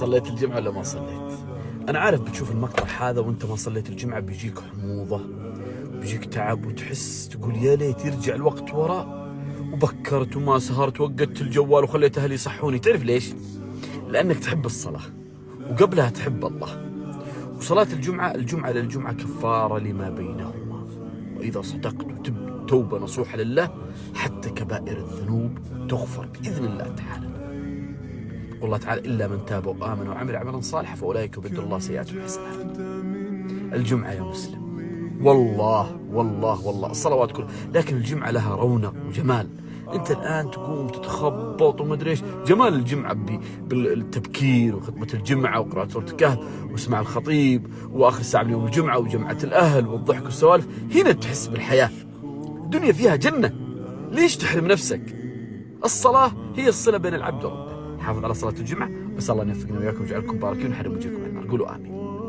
صليت الجمعة ولا ما صليت؟ أنا عارف بتشوف المقطع هذا وأنت ما صليت الجمعة بيجيك حموضة، بيجيك تعب، وتحس تقول يا ليت يرجع الوقت وراء وبكرت وما سهرت ووقدت الجوال وخليت أهلي يصحوني. تعرف ليش؟ لأنك تحب الصلاة وقبلها تحب الله. وصلاة الجمعة للجمعة كفارة لما بينهما، وإذا صدقت وتبت توبة نصوحة لله حتى كبائر الذنوب تغفر بإذن الله تعالى. يقول الله تعالى إلا من تاب وآمن وعمل عملا صالحا فأولئك يبدل الله سيئاتهم حسنات. الجمعة يا مسلم والله والله والله الصلوات كلها، لكن الجمعة لها رونق وجمال. انت الان تقوم تتخبط وما ادري ايش. جمال الجمعة بالتبكير وخطبة الجمعة وقراءة سورة الكهف واسماع الخطيب واخر ساعة من يوم الجمعة وجمعة الاهل والضحك والسوالف. هنا تحس بالحياة. الدنيا فيها جنة، ليش تحرم نفسك؟ الصلاة هي الصلة بين العبد وربه. حافظ على صلاة الجمعة، واسأل الله ان يوفقنا وياكم ويجعلكم باركين ويحرم وجهكم من النار. قولوا آمين.